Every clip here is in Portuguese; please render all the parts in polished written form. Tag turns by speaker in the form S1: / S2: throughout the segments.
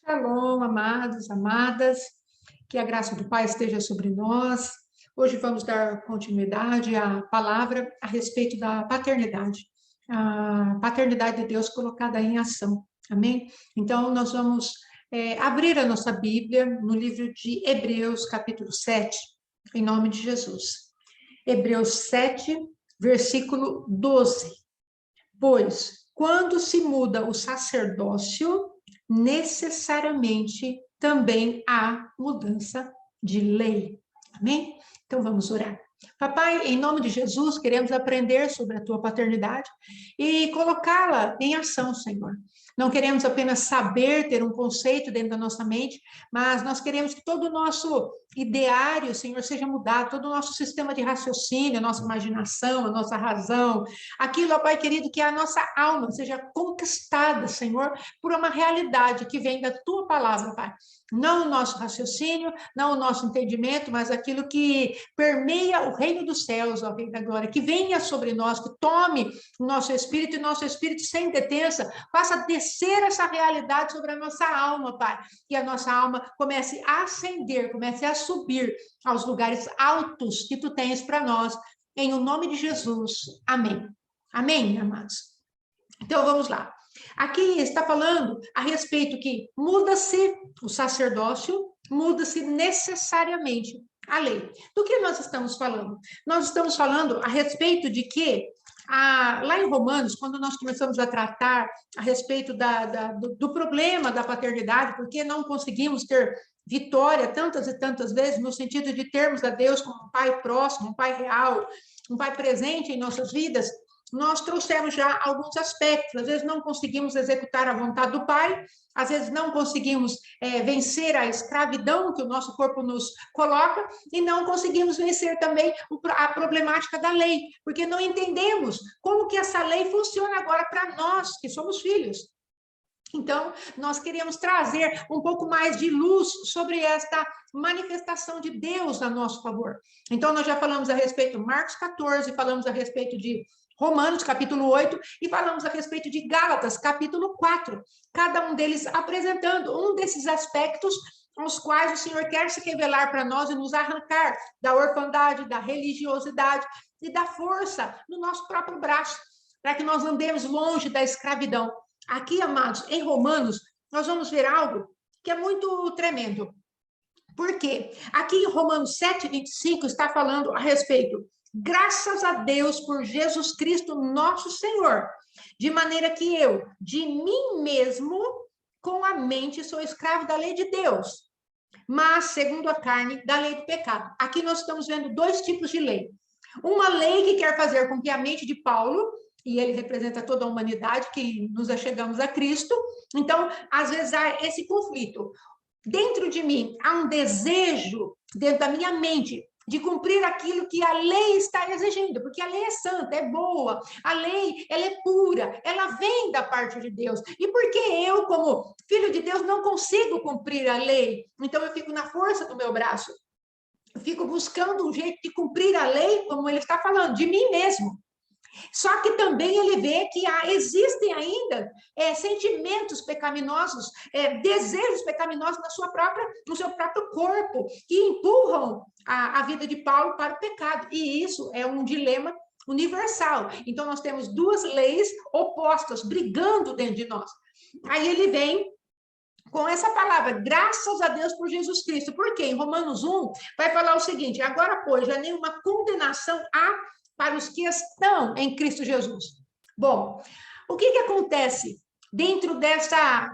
S1: Shalom, amados, amadas, que a graça do Pai esteja sobre nós. Hoje vamos dar continuidade à palavra a respeito da paternidade, a paternidade de Deus colocada em ação, amém? Então, nós vamos abrir a nossa Bíblia no livro de Hebreus, capítulo 7, em nome de Jesus. Hebreus 7, versículo 12. Pois, quando se muda o sacerdócio, necessariamente também há mudança de lei. Amém? Então vamos orar. Papai, em nome de Jesus, queremos aprender sobre a tua paternidade e colocá-la em ação, Senhor. Não queremos apenas saber, ter um conceito dentro da nossa mente, mas nós queremos que todo o nosso ideário, Senhor, seja mudado, todo o nosso sistema de raciocínio, a nossa imaginação, a nossa razão, aquilo, ó Pai querido, que a nossa alma seja conquistada, Senhor, por uma realidade que vem da tua palavra, Pai. Não o nosso raciocínio, não o nosso entendimento, mas aquilo que permeia o reino dos céus, ó Rei da Glória, que venha sobre nós, que tome o nosso espírito e nosso espírito sem detença, faça descer essa realidade sobre a nossa alma, Pai, que a nossa alma comece a ascender, comece a subir aos lugares altos que tu tens para nós, em o nome de Jesus. Amém. Amém, amados? Então, vamos lá. Aqui está falando a respeito que muda-se o sacerdócio, muda-se necessariamente a lei. Do que nós estamos falando? Nós estamos falando a respeito de que, lá em Romanos, quando nós começamos a tratar a respeito do problema da paternidade, porque não conseguimos ter vitória tantas e tantas vezes, no sentido de termos a Deus como um pai próximo, um pai real, um pai presente em nossas vidas, nós trouxemos já alguns aspectos. Às vezes não conseguimos executar a vontade do Pai, às vezes não conseguimos vencer a escravidão que o nosso corpo nos coloca, e não conseguimos vencer também a problemática da lei, porque não entendemos como que essa lei funciona agora para nós, que somos filhos. Então, nós queremos trazer um pouco mais de luz sobre esta manifestação de Deus a nosso favor. Então, nós já falamos a respeito de Marcos 14, falamos a respeito de Romanos, capítulo 8, e falamos a respeito de Gálatas, capítulo 4. Cada um deles apresentando um desses aspectos aos quais o Senhor quer se revelar para nós e nos arrancar da orfandade, da religiosidade e da força no nosso próprio braço, para que nós andemos longe da escravidão. Aqui, amados, em Romanos, nós vamos ver algo que é muito tremendo. Por quê? Aqui em Romanos 7, 25, está falando a respeito, graças a Deus por Jesus Cristo, nosso Senhor, de maneira que eu, de mim mesmo, com a mente, sou escravo da lei de Deus, mas, segundo a carne, da lei do pecado. Aqui nós estamos vendo dois tipos de lei. Uma lei que quer fazer com que a mente de Paulo, e ele representa toda a humanidade que nos achegamos a Cristo, então, às vezes há esse conflito. Dentro de mim, há um desejo, dentro da minha mente, de cumprir aquilo que a lei está exigindo, porque a lei é santa, é boa, a lei, ela é pura, ela vem da parte de Deus. E porque eu, como filho de Deus, não consigo cumprir a lei, então eu fico na força do meu braço, eu fico buscando um jeito de cumprir a lei, como ele está falando, de mim mesmo. Só que também ele vê que existem ainda sentimentos pecaminosos, desejos pecaminosos no seu próprio corpo, que empurram a vida de Paulo para o pecado. E isso é um dilema universal. Então, nós temos duas leis opostas, brigando dentro de nós. Aí ele vem com essa palavra, graças a Deus por Jesus Cristo. Porque em Romanos 1 vai falar o seguinte, agora, pois, já nenhuma condenação há para os que estão em Cristo Jesus. Bom, o que acontece dentro dessa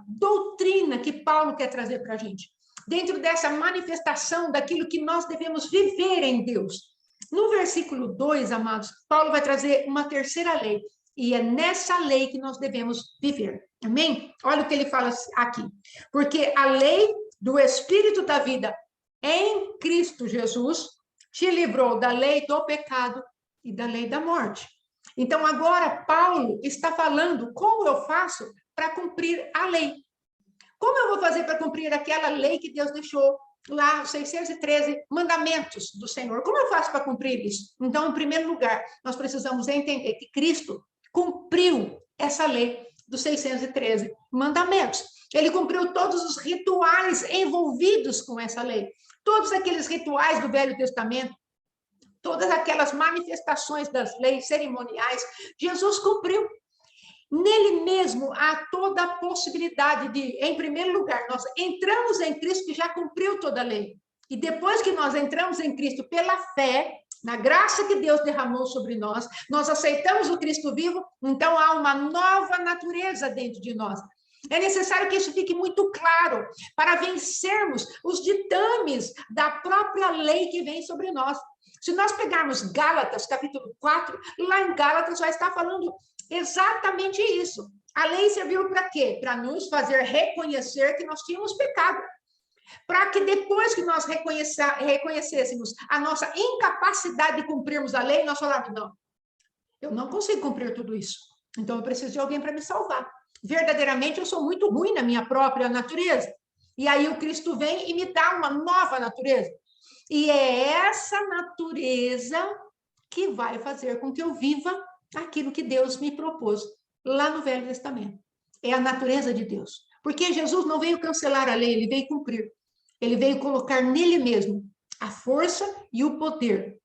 S1: doutrina que Paulo quer trazer para a gente? Dentro dessa manifestação daquilo que nós devemos viver em Deus. No versículo 2, amados, Paulo vai trazer uma terceira lei, e é nessa lei que nós devemos viver. Amém? Olha o que ele fala aqui. Porque a lei do Espírito da vida em Cristo Jesus te livrou da lei do pecado e da lei da morte. Então, agora, Paulo está falando como eu faço para cumprir a lei. Como eu vou fazer para cumprir aquela lei que Deus deixou lá, os 613 mandamentos do Senhor? Como eu faço para cumprir isso? Então, em primeiro lugar, nós precisamos entender que Cristo cumpriu essa lei dos 613 mandamentos. Ele cumpriu todos os rituais envolvidos com essa lei. Todos aqueles rituais do Velho Testamento, todas aquelas manifestações das leis cerimoniais, Jesus cumpriu. Nele mesmo há toda a possibilidade de, em primeiro lugar, nós entramos em Cristo que já cumpriu toda a lei. E depois que nós entramos em Cristo pela fé, na graça que Deus derramou sobre nós, nós aceitamos o Cristo vivo, então há uma nova natureza dentro de nós. É necessário que isso fique muito claro para vencermos os ditames da própria lei que vem sobre nós. Se nós pegarmos Gálatas, capítulo 4, lá em Gálatas vai estar falando exatamente isso. A lei serviu para quê? Para nos fazer reconhecer que nós tínhamos pecado. Para que depois que nós reconhecêssemos a nossa incapacidade de cumprirmos a lei, nós falávamos, não, eu não consigo cumprir tudo isso. Então eu preciso de alguém para me salvar. Verdadeiramente eu sou muito ruim na minha própria natureza. E aí o Cristo vem e me dá uma nova natureza. E é essa natureza que vai fazer com que eu viva aquilo que Deus me propôs lá no Velho Testamento. É a natureza de Deus. Porque Jesus não veio cancelar a lei, ele veio cumprir. Ele veio colocar nele mesmo a força e o poder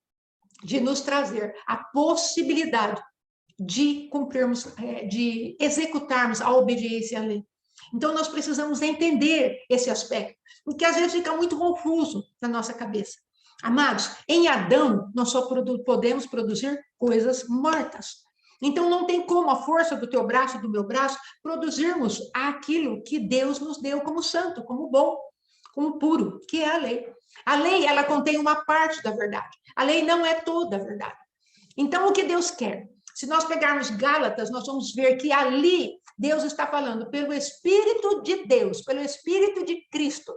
S1: de nos trazer a possibilidade de cumprirmos, de executarmos a obediência à lei. Então, nós precisamos entender esse aspecto, porque às vezes fica muito confuso na nossa cabeça. Amados, em Adão, nós só podemos produzir coisas mortas. Então, não tem como a força do teu braço e do meu braço produzirmos aquilo que Deus nos deu como santo, como bom, como puro, que é a lei. A lei, ela contém uma parte da verdade. A lei não é toda a verdade. Então, o que Deus quer? Se nós pegarmos Gálatas, nós vamos ver que ali Deus está falando pelo Espírito de Deus, pelo Espírito de Cristo,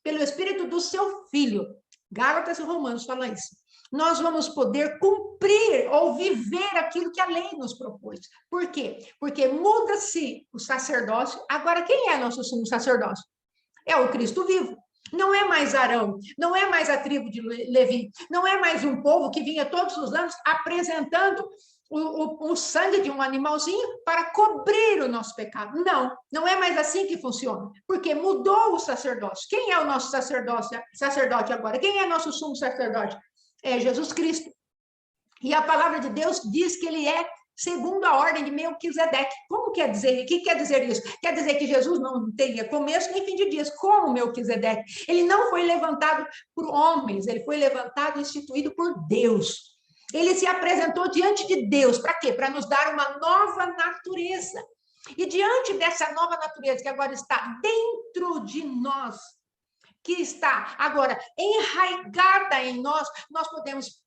S1: pelo Espírito do seu Filho. Gálatas e Romanos falam isso. Nós vamos poder cumprir ou viver aquilo que a lei nos propôs. Por quê? Porque muda-se o sacerdócio. Agora, quem é nosso sumo sacerdócio? É o Cristo vivo. Não é mais Arão, não é mais a tribo de Levi, não é mais um povo que vinha todos os anos apresentando o sangue de um animalzinho para cobrir o nosso pecado. Não, não é mais assim que funciona, porque mudou o sacerdócio. Quem é o nosso sacerdote agora? Quem é nosso sumo sacerdote? É Jesus Cristo. E a palavra de Deus diz que ele é segundo a ordem de Melquisedeque. Como quer dizer? O que quer dizer isso? Quer dizer que Jesus não teria começo nem fim de dias, como Melquisedeque. Ele não foi levantado por homens, ele foi levantado e instituído por Deus. Ele se apresentou diante de Deus. Para quê? Para nos dar uma nova natureza. E diante dessa nova natureza que agora está dentro de nós, que está agora enraizada em nós, nós podemos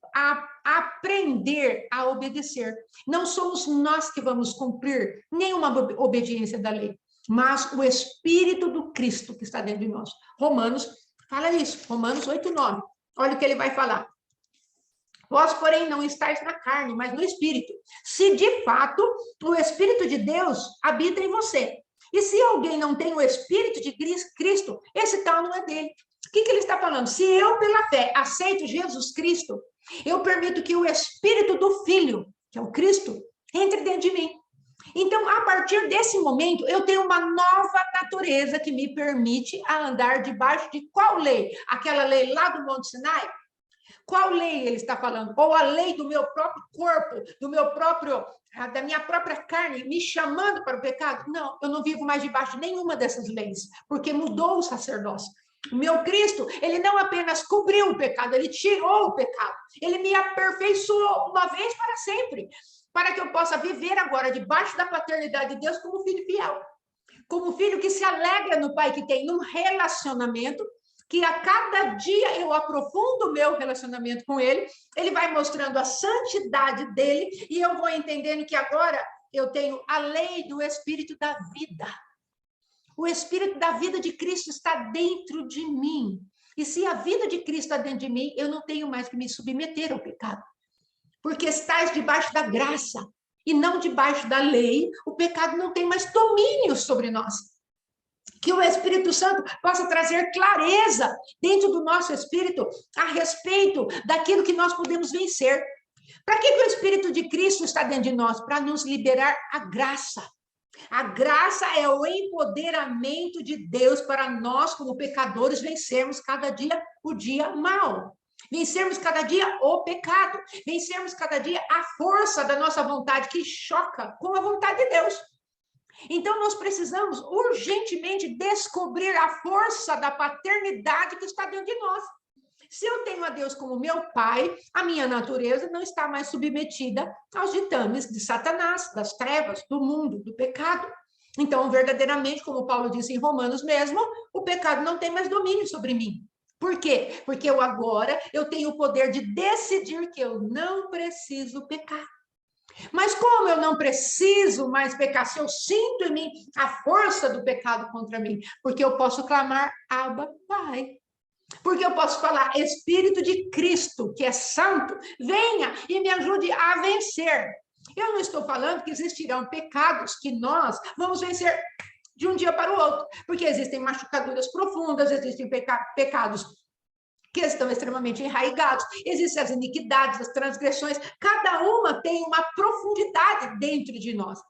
S1: aprender a obedecer. Não somos nós que vamos cumprir nenhuma obediência da lei, mas o Espírito do Cristo que está dentro de nós. Romanos fala isso, Romanos 8:9. Olha o que ele vai falar. Vós, porém, não estáis na carne, mas no Espírito. Se de fato o Espírito de Deus habita em você. E se alguém não tem o Espírito de Cristo, esse tal não é dele. O que ele está falando? Se eu, pela fé, aceito Jesus Cristo, eu permito que o Espírito do Filho, que é o Cristo, entre dentro de mim. Então, a partir desse momento, eu tenho uma nova natureza que me permite andar debaixo de qual lei? Aquela lei lá do Monte Sinai? Qual lei ele está falando? Ou a lei do meu próprio corpo, da minha própria carne, me chamando para o pecado? Não, eu não vivo mais debaixo de nenhuma dessas leis, porque mudou o sacerdócio. O meu Cristo, ele não apenas cobriu o pecado, ele tirou o pecado. Ele me aperfeiçoou uma vez para sempre, para que eu possa viver agora debaixo da paternidade de Deus como filho fiel. Como filho que se alegra no pai que tem um relacionamento, que a cada dia eu aprofundo o meu relacionamento com ele, ele vai mostrando a santidade dele, e eu vou entendendo que agora eu tenho a lei do Espírito da vida. O Espírito da vida de Cristo está dentro de mim. E se a vida de Cristo está dentro de mim, eu não tenho mais que me submeter ao pecado. Porque estás debaixo da graça e não debaixo da lei, o pecado não tem mais domínio sobre nós. Que o Espírito Santo possa trazer clareza dentro do nosso espírito a respeito daquilo que nós podemos vencer. Para que o Espírito de Cristo está dentro de nós? Para nos liberar a graça. A graça é o empoderamento de Deus para nós, como pecadores, vencermos cada dia o dia mal. Vencermos cada dia o pecado. Vencermos cada dia a força da nossa vontade, que choca com a vontade de Deus. Então, nós precisamos urgentemente descobrir a força da paternidade que está dentro de nós. Se eu tenho a Deus como meu pai, a minha natureza não está mais submetida aos ditames de Satanás, das trevas, do mundo, do pecado. Então, verdadeiramente, como Paulo disse em Romanos mesmo, o pecado não tem mais domínio sobre mim. Por quê? Porque eu tenho o poder de decidir que eu não preciso pecar. Mas como eu não preciso mais pecar, se eu sinto em mim a força do pecado contra mim, porque eu posso clamar, Abba, Pai. Porque eu posso falar, Espírito de Cristo, que é santo, venha e me ajude a vencer. Eu não estou falando que existirão pecados que nós vamos vencer de um dia para o outro, porque existem machucaduras profundas, existem pecados que estão extremamente enraigados, existem as iniquidades, as transgressões, cada uma tem uma profundidade dentro de nós.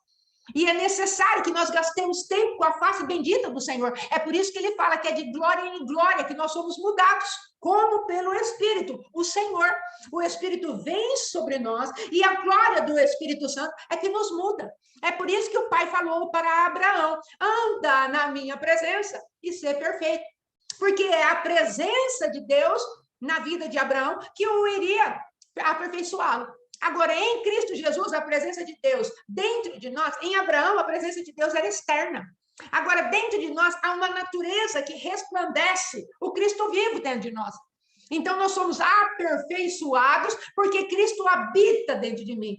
S1: E é necessário que nós gastemos tempo com a face bendita do Senhor. É por isso que ele fala que é de glória em glória que nós somos mudados, como pelo Espírito, o Senhor. O Espírito vem sobre nós e a glória do Espírito Santo é que nos muda. É por isso que o Pai falou para Abraão, anda na minha presença e ser perfeito. Porque é a presença de Deus na vida de Abraão que o iria aperfeiçoá-lo. Agora, em Cristo Jesus, a presença de Deus dentro de nós, em Abraão, a presença de Deus era externa. Agora, dentro de nós, há uma natureza que resplandece o Cristo vivo dentro de nós. Então, nós somos aperfeiçoados porque Cristo habita dentro de mim.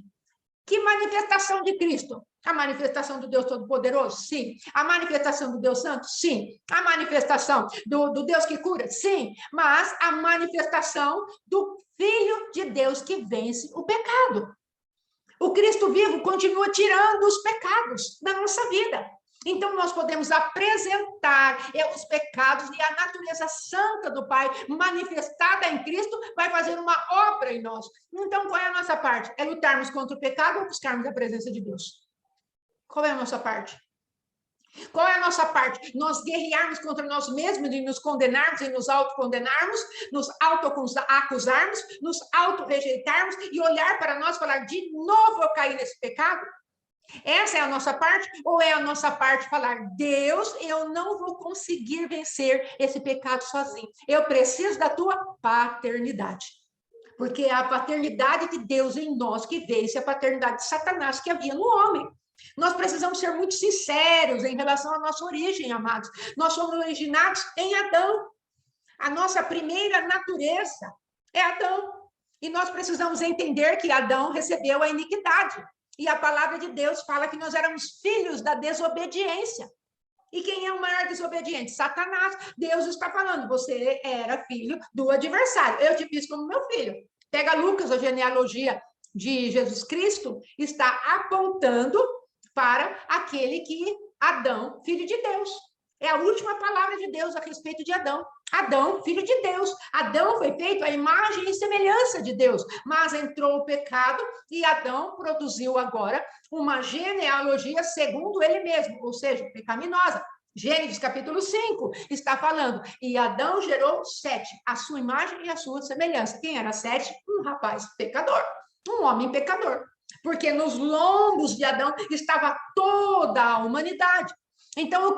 S1: Que manifestação de Cristo? A manifestação do Deus Todo-Poderoso? Sim. A manifestação do Deus Santo? Sim. A manifestação do Deus que cura? Sim. Mas a manifestação do Filho de Deus que vence o pecado. O Cristo vivo continua tirando os pecados da nossa vida. Então, nós podemos apresentar os pecados e a natureza santa do Pai, manifestada em Cristo, vai fazer uma obra em nós. Então, qual é a nossa parte? É lutarmos contra o pecado ou buscarmos a presença de Deus? Qual é a nossa parte? Qual é a nossa parte? Nós guerrearmos contra nós mesmos e nos condenarmos e nos autocondenarmos, nos autoacusarmos, nos auto-rejeitarmos e olhar para nós e falar, de novo eu caí nesse pecado? Essa é a nossa parte? Ou é a nossa parte falar, Deus, eu não vou conseguir vencer esse pecado sozinho. Eu preciso da tua paternidade. Porque é a paternidade de Deus em nós que vence a paternidade de Satanás que havia no homem. Nós precisamos ser muito sinceros em relação à nossa origem, amados. Nós somos originados em Adão. A nossa primeira natureza é Adão. E nós precisamos entender que Adão recebeu a iniquidade. E a palavra de Deus fala que nós éramos filhos da desobediência. E quem é o maior desobediente? Satanás. Deus está falando, você era filho do adversário. Eu te fiz como meu filho. Pega Lucas, a genealogia de Jesus Cristo, está apontando para aquele que Adão, filho de Deus. É a última palavra de Deus a respeito de Adão. Adão, filho de Deus. Adão foi feito à imagem e semelhança de Deus, mas entrou o pecado e Adão produziu agora uma genealogia segundo ele mesmo, ou seja, pecaminosa. Gênesis capítulo 5 está falando, e Adão gerou Sete, a sua imagem e a sua semelhança. Quem era Sete? Um rapaz pecador, um homem pecador. Porque nos lombos de Adão estava toda a humanidade. Então, o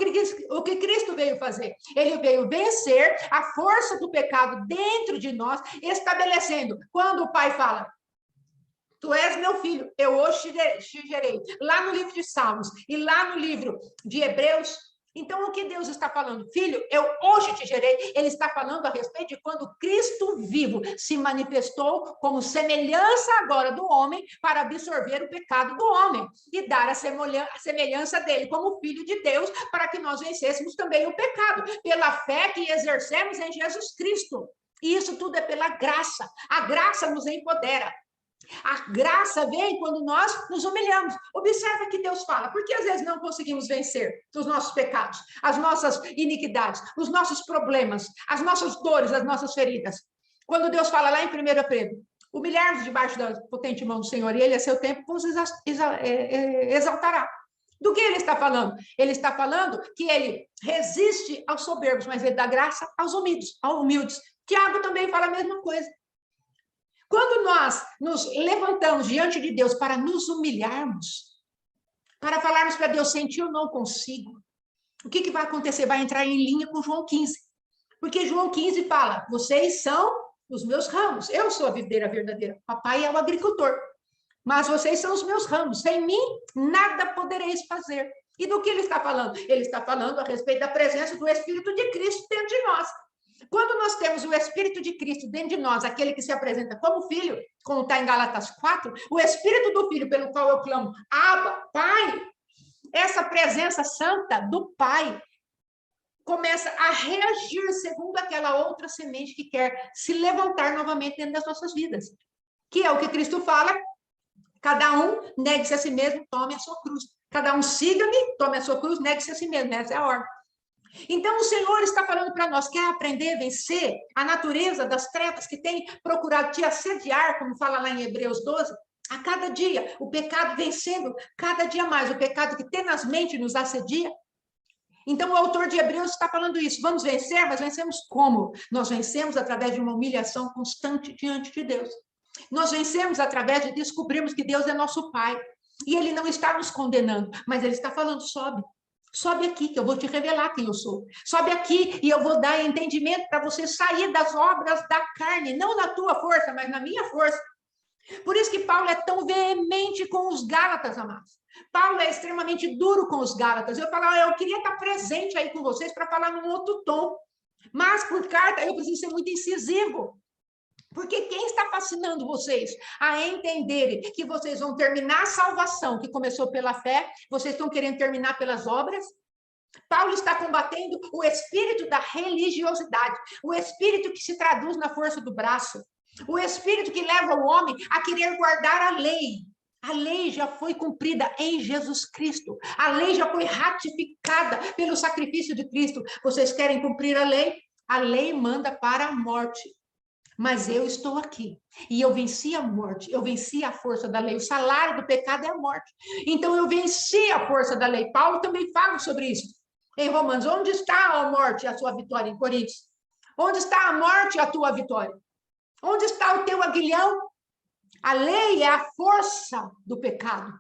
S1: que Cristo veio fazer? Ele veio vencer a força do pecado dentro de nós, estabelecendo, quando o Pai fala, tu és meu filho, eu hoje te gerei, lá no livro de Salmos e lá no livro de Hebreus. Então, o que Deus está falando? Filho, eu hoje te gerei. Ele está falando a respeito de quando Cristo vivo se manifestou como semelhança agora do homem para absorver o pecado do homem e dar a semelhança dele como filho de Deus para que nós vencêssemos também o pecado, pela fé que exercemos em Jesus Cristo. E isso tudo é pela graça. A graça nos empodera. A graça vem quando nós nos humilhamos. Observa que Deus fala, porque às vezes não conseguimos vencer os nossos pecados, as nossas iniquidades, os nossos problemas, as nossas dores, as nossas feridas. Quando Deus fala lá em 1 Pedro, humilhar-vos debaixo da potente mão do Senhor, e Ele a seu tempo vos exaltará. Do que ele está falando? Ele está falando que ele resiste aos soberbos, mas ele dá graça aos humildes. Tiago também fala a mesma coisa. Quando nós nos levantamos diante de Deus para nos humilharmos, para falarmos para Deus, sentir eu não consigo, o que vai acontecer? Vai entrar em linha com João 15. Porque João 15 fala, vocês são os meus ramos, eu sou a videira verdadeira, papai é o agricultor, mas vocês são os meus ramos, sem mim nada podereis fazer. E do que ele está falando? Ele está falando a respeito da presença do Espírito de Cristo dentro de nós. Quando nós temos o Espírito de Cristo dentro de nós, aquele que se apresenta como filho, como está em Gálatas 4, o Espírito do Filho pelo qual eu clamo, Abba, Pai, essa presença santa do Pai começa a reagir segundo aquela outra semente que quer se levantar novamente dentro das nossas vidas. Que é o que Cristo fala, cada um negue-se a si mesmo, tome a sua cruz. Cada um siga-me, tome a sua cruz, negue-se a si mesmo, essa é a ordem. Então, o Senhor está falando para nós, quer aprender a vencer a natureza das trevas que tem procurado te assediar, como fala lá em Hebreus 12, a cada dia, o pecado vencendo cada dia mais, o pecado que tenazmente nos assedia. Então, o autor de Hebreus está falando isso, vamos vencer, mas vencemos como? Nós vencemos através de uma humilhação constante diante de Deus. Nós vencemos através de descobrirmos que Deus é nosso Pai, e Ele não está nos condenando, mas Ele está falando, sobe. Sobe aqui, que eu vou te revelar quem eu sou. Sobe aqui e eu vou dar entendimento para você sair das obras da carne, não na tua força, mas na minha força. Por isso que Paulo é tão veemente com os Gálatas, amados. Paulo é extremamente duro com os Gálatas. Eu queria estar presente aí com vocês para falar num outro tom. Mas por carta eu preciso ser muito incisivo. Porque quem está fascinando vocês a entenderem que vocês vão terminar a salvação, que começou pela fé, vocês estão querendo terminar pelas obras? Paulo está combatendo o espírito da religiosidade, o espírito que se traduz na força do braço, o espírito que leva o homem a querer guardar a lei. A lei já foi cumprida em Jesus Cristo. A lei já foi ratificada pelo sacrifício de Cristo. Vocês querem cumprir a lei? A lei manda para a morte. Mas eu estou aqui, e eu venci a morte, eu venci a força da lei, o salário do pecado é a morte. Então, eu venci a força da lei. Paulo também fala sobre isso. Em Romanos, onde está a morte e a sua vitória? Em Coríntios, onde está a morte e a tua vitória? Onde está o teu aguilhão? A lei é a força do pecado.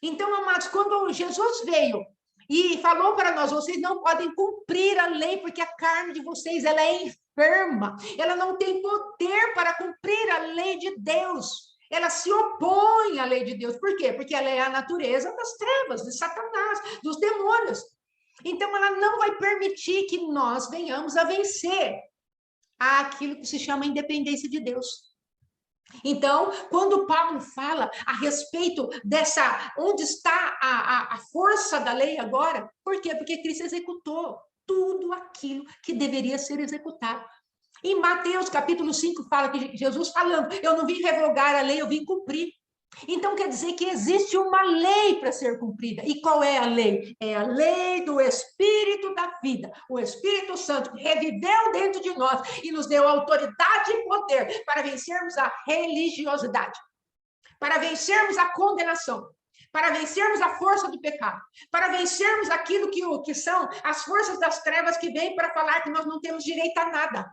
S1: Então, amados, quando Jesus veio e falou para nós, vocês não podem cumprir a lei, porque a carne de vocês ela é enferma, ela não tem poder para cumprir a lei de Deus, ela se opõe à lei de Deus. Por quê? Porque ela é a natureza das trevas, de Satanás, dos demônios. Então, ela não vai permitir que nós venhamos a vencer aquilo que se chama independência de Deus. Então, quando Paulo fala a respeito dessa, onde está a força da lei agora, por quê? Porque Cristo executou tudo aquilo que deveria ser executado. Em Mateus capítulo 5 fala que Jesus falando, eu não vim revogar a lei, eu vim cumprir. Então, quer dizer que existe uma lei para ser cumprida. E qual é a lei? É a lei do Espírito da vida. O Espírito Santo que reviveu dentro de nós e nos deu autoridade e poder para vencermos a religiosidade, para vencermos a condenação, para vencermos a força do pecado, para vencermos aquilo que são as forças das trevas que vêm para falar que nós não temos direito a nada.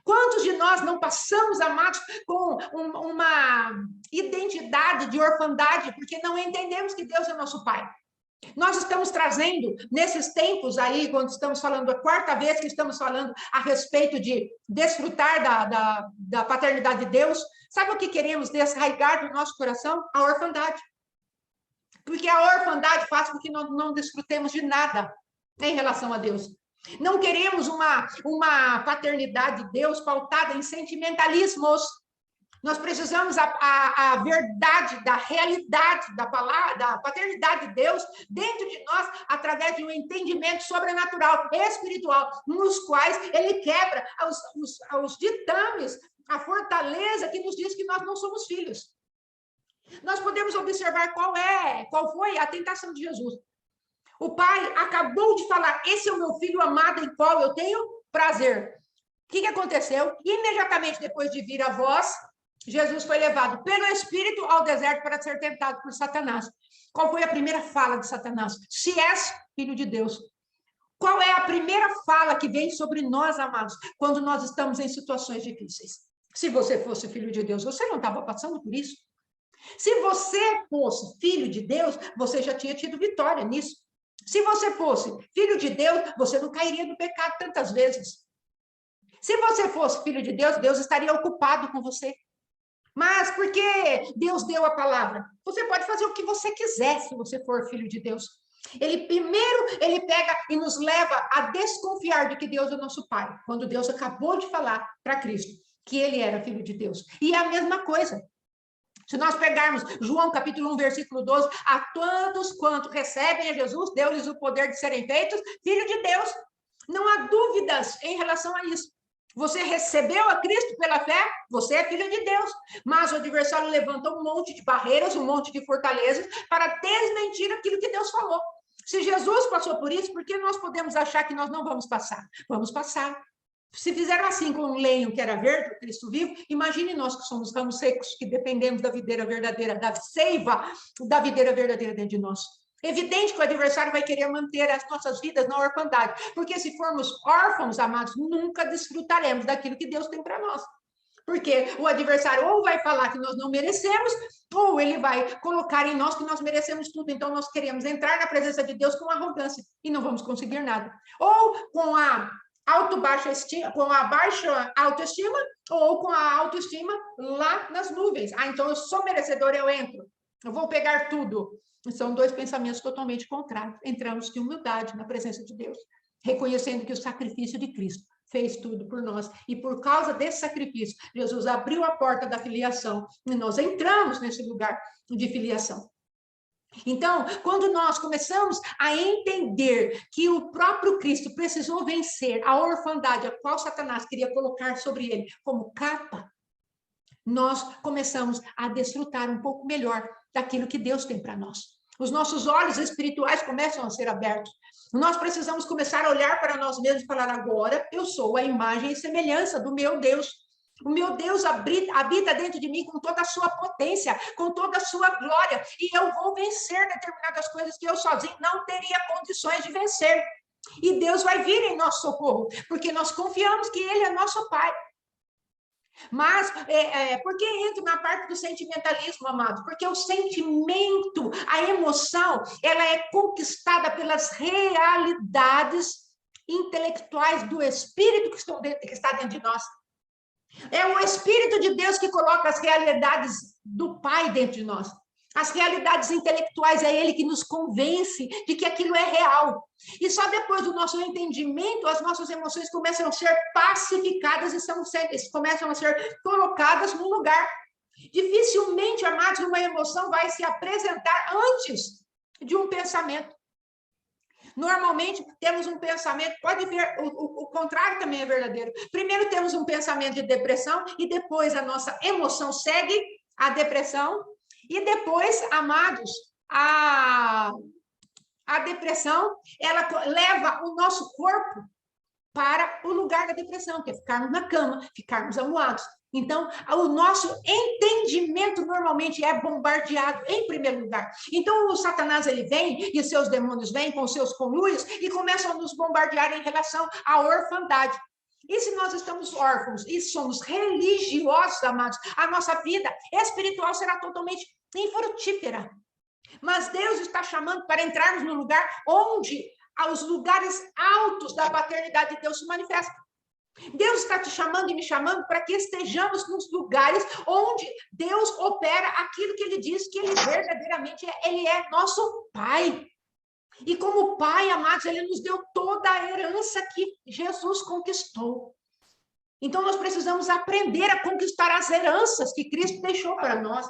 S1: Quantos de nós não passamos, amados, com uma identidade de orfandade, porque não entendemos que Deus é nosso Pai? Nós estamos trazendo, nesses tempos aí, quando estamos falando, a quarta vez que estamos falando a respeito de desfrutar da paternidade de Deus, sabe o que queremos desarraigar do nosso coração? A orfandade. Porque a orfandade faz com que nós não desfrutemos de nada em relação a Deus. Não queremos uma paternidade de Deus pautada em sentimentalismos. Nós precisamos a verdade da realidade da palavra, da paternidade de Deus dentro de nós, através de um entendimento sobrenatural, espiritual, nos quais ele quebra os ditames, a fortaleza que nos diz que nós não somos filhos. Nós podemos observar qual foi a tentação de Jesus. O pai acabou de falar, esse é o meu filho amado em qual eu tenho prazer. O que aconteceu? Imediatamente depois de vir a voz, Jesus foi levado pelo Espírito ao deserto para ser tentado por Satanás. Qual foi a primeira fala de Satanás? Se és filho de Deus. Qual é a primeira fala que vem sobre nós, amados, quando nós estamos em situações difíceis? Se você fosse filho de Deus, você não estava passando por isso. Se você fosse filho de Deus, você já tinha tido vitória nisso. Se você fosse filho de Deus, você não cairia no pecado tantas vezes. Se você fosse filho de Deus, Deus estaria ocupado com você. Mas porque Deus deu a palavra, você pode fazer o que você quiser se você for filho de Deus. Ele pega e nos leva a desconfiar de que Deus é nosso Pai, quando Deus acabou de falar para Cristo que ele era filho de Deus. E é a mesma coisa. Se nós pegarmos João capítulo 1, versículo 12, a todos quanto recebem a Jesus, deu-lhes o poder de serem feitos filho de Deus. Não há dúvidas em relação a isso. Você recebeu a Cristo pela fé, você é filho de Deus. Mas o adversário levanta um monte de barreiras, um monte de fortalezas para desmentir aquilo que Deus falou. Se Jesus passou por isso, por que nós podemos achar que nós não vamos passar? Vamos passar. Se fizeram assim com o lenho que era verde, o Cristo vivo, imagine nós que somos ramos secos, que dependemos da videira verdadeira, da seiva da videira verdadeira dentro de nós. Evidente que o adversário vai querer manter as nossas vidas na orfandade, porque se formos órfãos, amados, nunca desfrutaremos daquilo que Deus tem para nós. Porque o adversário ou vai falar que nós não merecemos, ou ele vai colocar em nós que nós merecemos tudo. Então, nós queremos entrar na presença de Deus com arrogância e não vamos conseguir nada. Ou com a baixa autoestima, ou com a autoestima lá nas nuvens. Ah, então eu sou merecedor, eu entro. Eu vou pegar tudo. São dois pensamentos totalmente contrários. Entramos de humildade na presença de Deus, reconhecendo que o sacrifício de Cristo fez tudo por nós. E por causa desse sacrifício, Jesus abriu a porta da filiação e nós entramos nesse lugar de filiação. Então, quando nós começamos a entender que o próprio Cristo precisou vencer a orfandade a qual Satanás queria colocar sobre ele como capa, nós começamos a desfrutar um pouco melhor daquilo que Deus tem para nós. Os nossos olhos espirituais começam a ser abertos. Nós precisamos começar a olhar para nós mesmos e falar: agora eu sou a imagem e semelhança do meu Deus. O meu Deus habita dentro de mim com toda a sua potência, com toda a sua glória, e eu vou vencer determinadas coisas que eu sozinho não teria condições de vencer. E Deus vai vir em nosso socorro, porque nós confiamos que Ele é nosso Pai. Mas, por que entro na parte do sentimentalismo, amado? Porque o sentimento, a emoção, ela é conquistada pelas realidades intelectuais do Espírito que está dentro de nós. É o Espírito de Deus que coloca as realidades do Pai dentro de nós. As realidades intelectuais, é Ele que nos convence de que aquilo é real. E só depois do nosso entendimento, as nossas emoções começam a ser pacificadas e começam a ser colocadas no lugar. Dificilmente, amados, uma emoção vai se apresentar antes de um pensamento. Normalmente, temos um pensamento, pode ver, o contrário também é verdadeiro. Primeiro temos um pensamento de depressão e depois a nossa emoção segue a depressão. E depois, amados, a depressão, ela leva o nosso corpo para o lugar da depressão, que é ficarmos na cama, ficarmos amuados. Então, o nosso entendimento normalmente é bombardeado em primeiro lugar. Então, o Satanás, ele vem e seus demônios vêm com seus conluios e começam a nos bombardear em relação à orfandade. E se nós estamos órfãos e somos religiosos, amados, a nossa vida espiritual será totalmente infrutífera. Mas Deus está chamando para entrarmos no lugar onde os lugares altos da paternidade de Deus se manifestam. Deus está te chamando e me chamando para que estejamos nos lugares onde Deus opera aquilo que Ele diz que Ele verdadeiramente é. Ele é nosso Pai. E como Pai, amados, Ele nos deu toda a herança que Jesus conquistou. Então, nós precisamos aprender a conquistar as heranças que Cristo deixou para nós.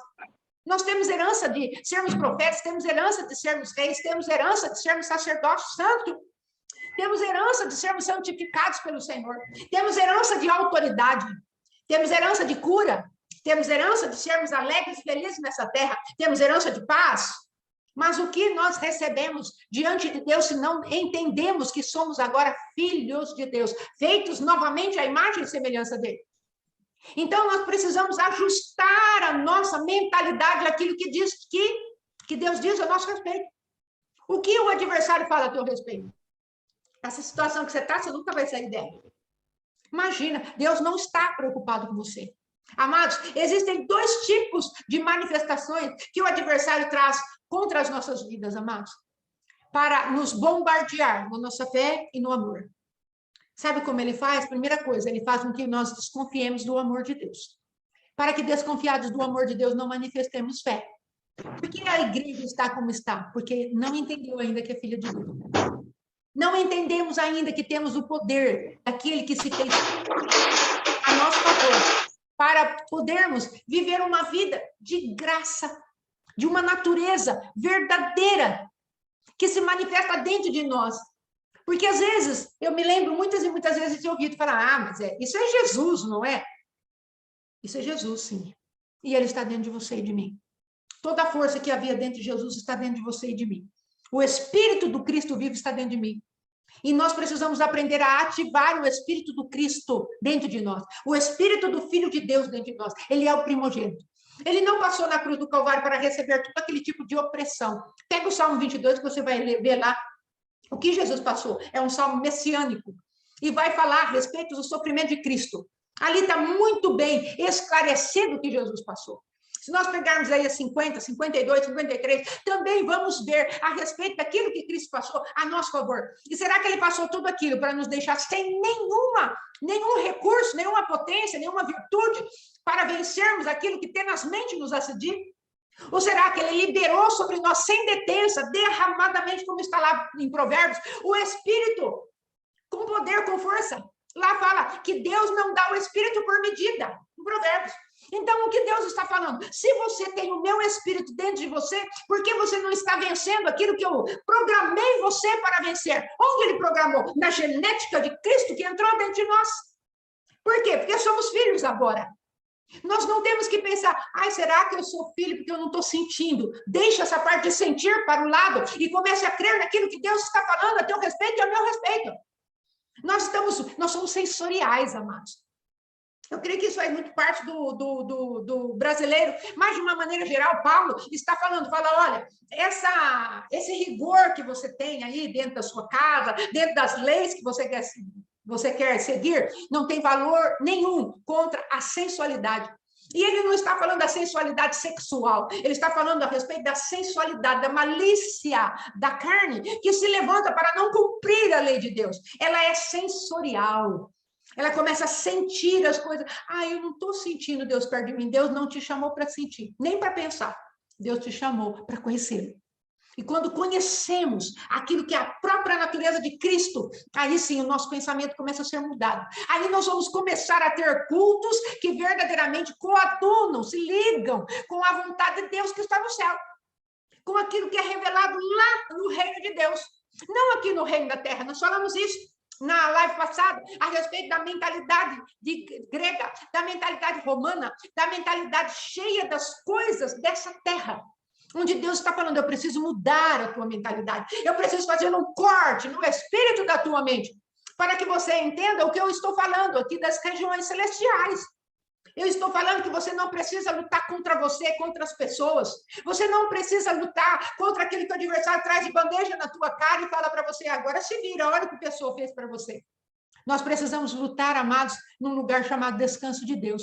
S1: Nós temos herança de sermos profetas, temos herança de sermos reis, temos herança de sermos sacerdotes santos. Temos herança de sermos santificados pelo Senhor. Temos herança de autoridade. Temos herança de cura. Temos herança de sermos alegres e felizes nessa terra. Temos herança de paz. Mas o que nós recebemos diante de Deus se não entendemos que somos agora filhos de Deus, feitos novamente à imagem e semelhança dele? Então, nós precisamos ajustar a nossa mentalidade àquilo que diz que Deus diz a nosso respeito. O que o adversário fala a teu respeito? Essa situação que você está, você nunca vai sair dela. Imagina, Deus não está preocupado com você. Amados, existem dois tipos de manifestações que o adversário traz contra as nossas vidas, amados, para nos bombardear na nossa fé e no amor. Sabe como ele faz? Primeira coisa, ele faz com que nós desconfiemos do amor de Deus. Para que, desconfiados do amor de Deus, não manifestemos fé. Por que a igreja está como está? Porque não entendeu ainda que é filha de Deus. Não entendemos ainda que temos o poder daquele que se fez a nosso favor, para podermos viver uma vida de graça, de uma natureza verdadeira, que se manifesta dentro de nós. Porque, às vezes, eu me lembro muitas e muitas vezes de ouvir falar, mas isso é Jesus, não é? Isso é Jesus, sim. E ele está dentro de você e de mim. Toda a força que havia dentro de Jesus está dentro de você e de mim. O Espírito do Cristo vivo está dentro de mim. E nós precisamos aprender a ativar o Espírito do Cristo dentro de nós. O Espírito do Filho de Deus dentro de nós. Ele é o primogênito. Ele não passou na cruz do Calvário para receber todo aquele tipo de opressão. Pega o Salmo 22 que você vai ver lá. O que Jesus passou? É um salmo messiânico. E vai falar a respeito do sofrimento de Cristo. Ali está muito bem esclarecido o que Jesus passou. Se nós pegarmos aí a 50, 52, 53, também vamos ver a respeito daquilo que Cristo passou a nosso favor. E será que ele passou tudo aquilo para nos deixar sem nenhum recurso, nenhuma potência, nenhuma virtude para vencermos aquilo que tenazmente nos assedia? Ou será que ele liberou sobre nós sem detença, derramadamente, como está lá em Provérbios, o Espírito com poder, com força? Lá fala que Deus não dá o Espírito por medida, em Provérbios. Então, o que Deus está falando? Se você tem o meu Espírito dentro de você, por que você não está vencendo aquilo que eu programei você para vencer? Onde ele programou? Na genética de Cristo que entrou dentro de nós. Por quê? Porque somos filhos agora. Nós não temos que pensar, será que eu sou filho porque eu não estou sentindo? Deixa essa parte de sentir para o lado e comece a crer naquilo que Deus está falando a teu respeito e a meu respeito. Nós somos sensoriais, amados. Eu creio que isso é muito parte do brasileiro, mas de uma maneira geral, Paulo está falando, olha, esse rigor que você tem aí dentro da sua casa, dentro das leis que você quer seguir, não tem valor nenhum contra a sensualidade. E ele não está falando da sensualidade sexual, ele está falando a respeito da sensualidade, da malícia da carne, que se levanta para não cumprir a lei de Deus. Ela é sensorial. Ela começa a sentir as coisas. Eu não estou sentindo Deus perto de mim. Deus não te chamou para sentir, nem para pensar. Deus te chamou para conhecê-lo. E quando conhecemos aquilo que é a própria natureza de Cristo, aí sim o nosso pensamento começa a ser mudado. Aí nós vamos começar a ter cultos que verdadeiramente coadunam, se ligam com a vontade de Deus que está no céu. Com aquilo que é revelado lá no reino de Deus. Não aqui no reino da terra. Nós falamos isso na live passada, a respeito da mentalidade grega, da mentalidade romana, da mentalidade cheia das coisas dessa terra, onde Deus está falando, eu preciso mudar a tua mentalidade, eu preciso fazer um corte no espírito da tua mente, para que você entenda o que eu estou falando aqui das regiões celestiais. Eu estou falando que você não precisa lutar contra você, contra as pessoas. Você não precisa lutar contra aquele que o adversário traz de bandeja na tua cara e fala para você, agora se vira, olha o que a pessoa fez para você. Nós precisamos lutar, amados, num lugar chamado descanso de Deus.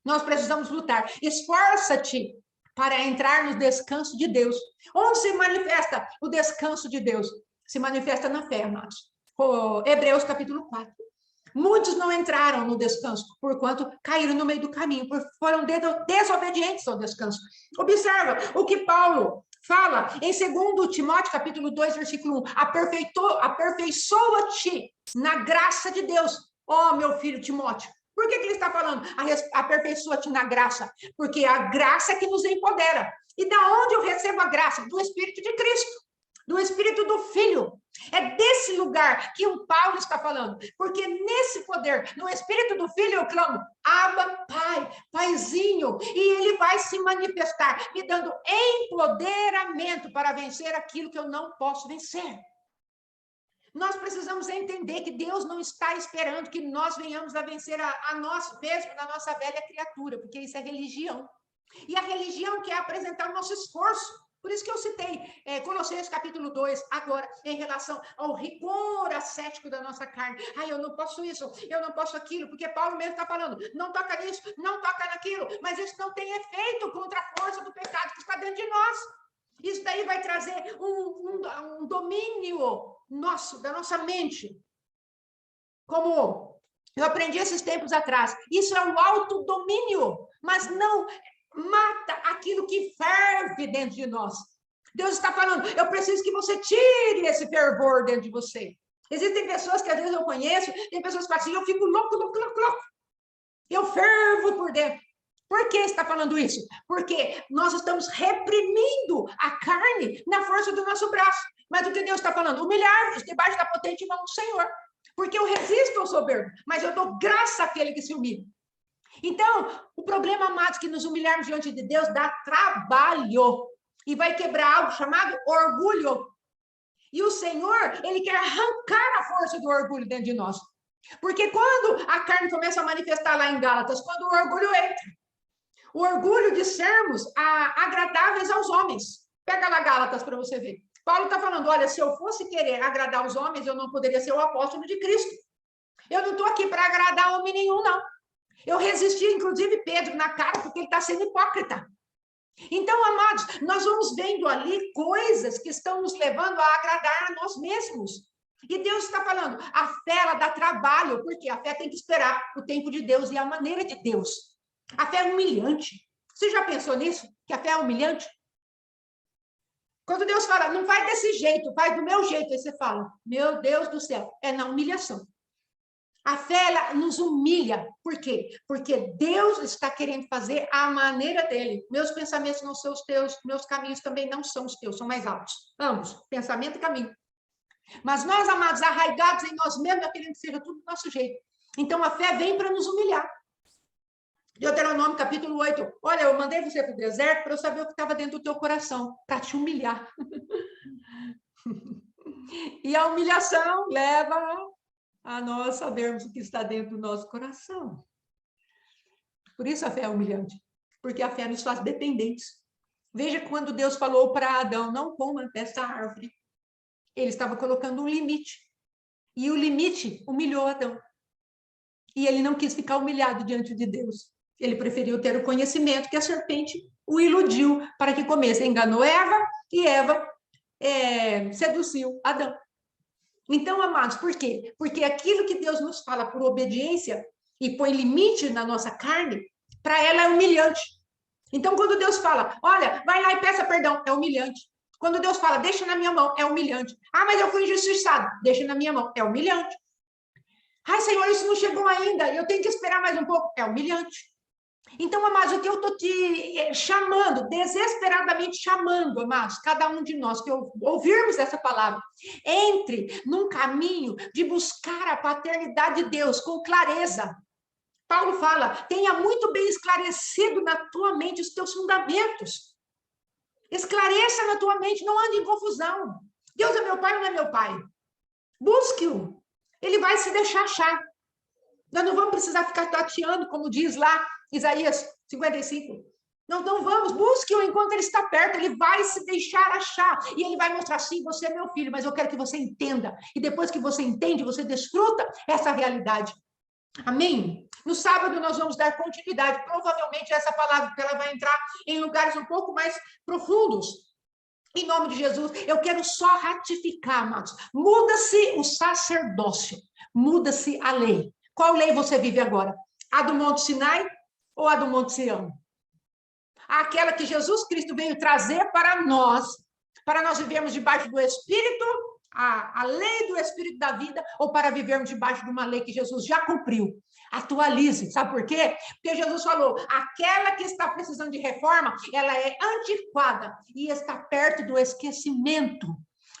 S1: Nós precisamos lutar. Esforça-te para entrar no descanso de Deus. Onde se manifesta o descanso de Deus? Se manifesta na fé, amados. Hebreus capítulo 4. Muitos não entraram no descanso, porquanto caíram no meio do caminho, foram desobedientes ao descanso. Observa o que Paulo fala em 2 Timóteo, capítulo 2, versículo 1. Aperfeiçoa-te na graça de Deus, ó meu filho Timóteo. Por que ele está falando? Aperfeiçoa-te na graça. Porque é a graça que nos empodera. E da onde eu recebo a graça? Do Espírito de Cristo. Do Espírito do Filho. É desse lugar que o Paulo está falando. Porque nesse poder, no Espírito do Filho, eu clamo, Abba, Pai, Paizinho. E ele vai se manifestar, me dando empoderamento para vencer aquilo que eu não posso vencer. Nós precisamos entender que Deus não está esperando que nós venhamos a vencer a nós mesmos, na nossa velha criatura, porque isso é religião. E a religião quer apresentar o nosso esforço. Por isso que eu citei Colossenses capítulo 2, agora, em relação ao rigor ascético da nossa carne. Eu não posso isso, eu não posso aquilo, porque Paulo mesmo está falando, não toca nisso, não toca naquilo, mas isso não tem efeito contra a força do pecado que está dentro de nós. Isso daí vai trazer um domínio nosso, da nossa mente. Como eu aprendi esses tempos atrás, isso é o autodomínio, mas não mata aquilo que ferve dentro de nós. Deus está falando, eu preciso que você tire esse fervor dentro de você. Existem pessoas que às vezes eu conheço, tem pessoas que falam assim, eu fico louco. Eu fervo por dentro. Por que está falando isso? Porque nós estamos reprimindo a carne na força do nosso braço. Mas o que Deus está falando? Humilhar-vos debaixo da potente mão do Senhor. Porque eu resisto ao soberbo, mas eu dou graça àquele que se humilha. Então, o problema, amados, que nos humilharmos diante de Deus dá trabalho. E vai quebrar algo chamado orgulho. E o Senhor, Ele quer arrancar a força do orgulho dentro de nós. Porque quando a carne começa a manifestar lá em Gálatas, quando o orgulho entra, o orgulho de sermos agradáveis aos homens. Pega lá Gálatas para você ver. Paulo está falando, olha, se eu fosse querer agradar os homens, eu não poderia ser o apóstolo de Cristo. Eu não estou aqui para agradar homem nenhum, não. Eu resisti, inclusive, Pedro na cara, porque ele está sendo hipócrita. Então, amados, nós vamos vendo ali coisas que estão nos levando a agradar a nós mesmos. E Deus está falando, a fé, ela dá trabalho, porque a fé tem que esperar o tempo de Deus e a maneira de Deus. A fé é humilhante. Você já pensou nisso? Que a fé é humilhante? Quando Deus fala, não faz desse jeito, faz do meu jeito, aí você fala, meu Deus do céu, é na humilhação. A fé, ela nos humilha. Por quê? Porque Deus está querendo fazer a maneira dele. Meus pensamentos não são os teus, meus caminhos também não são os teus, são mais altos. Ambos, pensamento e caminho. Mas nós, amados, arraigados em nós mesmos, querendo que seja tudo do nosso jeito. Então, a fé vem para nos humilhar. Deuteronômio, capítulo 8. Olha, eu mandei você para o deserto para eu saber o que estava dentro do teu coração, para te humilhar. E a humilhação leva a nós sabermos o que está dentro do nosso coração. Por isso a fé é humilhante, porque a fé nos faz dependentes. Veja quando Deus falou para Adão, não coma dessa árvore. Ele estava colocando um limite. E o limite humilhou Adão. E ele não quis ficar humilhado diante de Deus. Ele preferiu ter o conhecimento que a serpente o iludiu para que comesse. Enganou Eva e Eva seduziu Adão. Então, amados, por quê? Porque aquilo que Deus nos fala por obediência e põe limite na nossa carne, para ela é humilhante. Então, quando Deus fala, olha, vai lá e peça perdão, é humilhante. Quando Deus fala, deixa na minha mão, é humilhante. Mas eu fui injustiçado, deixa na minha mão, é humilhante. Senhor, isso não chegou ainda, eu tenho que esperar mais um pouco, é humilhante. Então, amados, o que eu estou te chamando, desesperadamente chamando, amados, cada um de nós, que ouvirmos essa palavra, entre num caminho de buscar a paternidade de Deus com clareza. Paulo fala, tenha muito bem esclarecido na tua mente os teus fundamentos. Esclareça na tua mente, não ande em confusão. Deus é meu pai ou não é meu pai? Busque-o. Ele vai se deixar achar. Nós não vamos precisar ficar tateando, como diz lá Isaías 55. Não vamos, busque-o enquanto ele está perto, ele vai se deixar achar. E ele vai mostrar, sim, você é meu filho, mas eu quero que você entenda. E depois que você entende, você desfruta essa realidade. Amém? No sábado nós vamos dar continuidade, provavelmente, a essa palavra, porque ela vai entrar em lugares um pouco mais profundos. Em nome de Jesus, eu quero só ratificar, amados. Muda-se o sacerdócio, muda-se a lei. Qual lei você vive agora? A do Monte Sinai ou a do Monte Sião? Aquela que Jesus Cristo veio trazer para nós vivermos debaixo do Espírito, a lei do Espírito da vida, ou para vivermos debaixo de uma lei que Jesus já cumpriu. Atualize, sabe por quê? Porque Jesus falou, aquela que está precisando de reforma, ela é antiquada e está perto do esquecimento.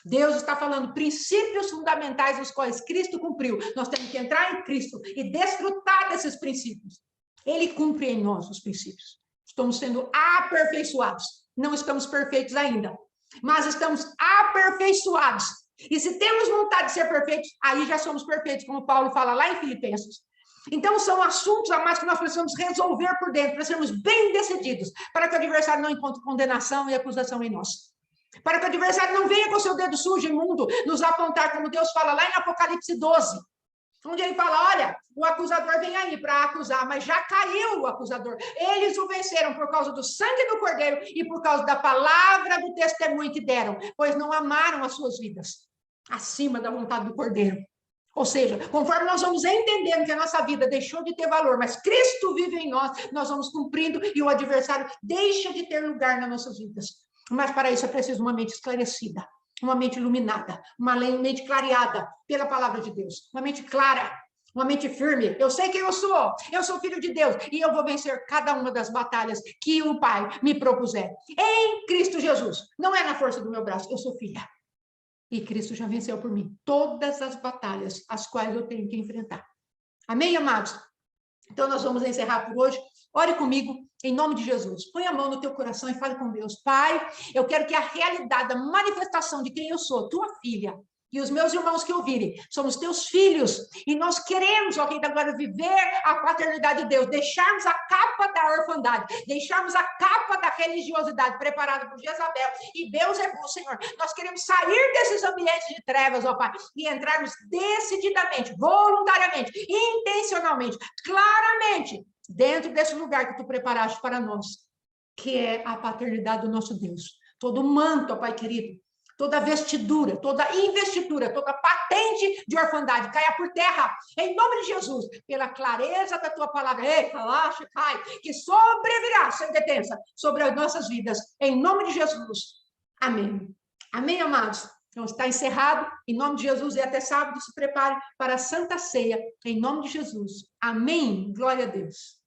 S1: Deus está falando princípios fundamentais os quais Cristo cumpriu. Nós temos que entrar em Cristo e desfrutar desses princípios. Ele cumpre em nós os princípios. Estamos sendo aperfeiçoados. Não estamos perfeitos ainda, mas estamos aperfeiçoados. E se temos vontade de ser perfeitos, aí já somos perfeitos, como Paulo fala lá em Filipenses. Então, são assuntos a mais que nós precisamos resolver por dentro, para sermos bem decididos, para que o adversário não encontre condenação e acusação em nós. Para que o adversário não venha com seu dedo sujo, imundo, nos apontar, como Deus fala lá em Apocalipse 12, onde ele fala, olha, o acusador vem aí para acusar, mas já caiu o acusador. Eles o venceram por causa do sangue do Cordeiro e por causa da palavra do testemunho que deram, pois não amaram as suas vidas acima da vontade do Cordeiro. Ou seja, conforme nós vamos entendendo que a nossa vida deixou de ter valor, mas Cristo vive em nós, nós vamos cumprindo e o adversário deixa de ter lugar nas nossas vidas. Mas para isso é preciso uma mente esclarecida, uma mente iluminada, uma mente clareada pela palavra de Deus, uma mente clara, uma mente firme. Eu sei quem eu sou filho de Deus e eu vou vencer cada uma das batalhas que o Pai me propuser. Em Cristo Jesus, não é na força do meu braço, eu sou filha. E Cristo já venceu por mim todas as batalhas as quais eu tenho que enfrentar. Amém, amados? Então, nós vamos encerrar por hoje. Ore comigo, em nome de Jesus. Põe a mão no teu coração e fale com Deus. Pai, eu quero que a realidade, a manifestação de quem eu sou, tua filha, e os meus irmãos que ouvirem, somos teus filhos, e nós queremos, ó, quem agora viver a paternidade de Deus, deixarmos a capa da orfandade, deixarmos a capa da religiosidade preparada por Jezabel e Beelzebul, Senhor. Nós queremos sair desses ambientes de trevas, ó Pai, e entrarmos decididamente, voluntariamente, intencionalmente, claramente, dentro desse lugar que tu preparaste para nós, que é a paternidade do nosso Deus. Todo manto, ó Pai querido, toda vestidura, toda investidura, toda patente de orfandade caia por terra, em nome de Jesus, pela clareza da tua palavra, relaxa, Pai, que sobrevirá sem detença sobre as nossas vidas, em nome de Jesus. Amém. Amém, amados? Então, está encerrado, em nome de Jesus, e até sábado se prepare para a Santa Ceia, em nome de Jesus. Amém. Glória a Deus.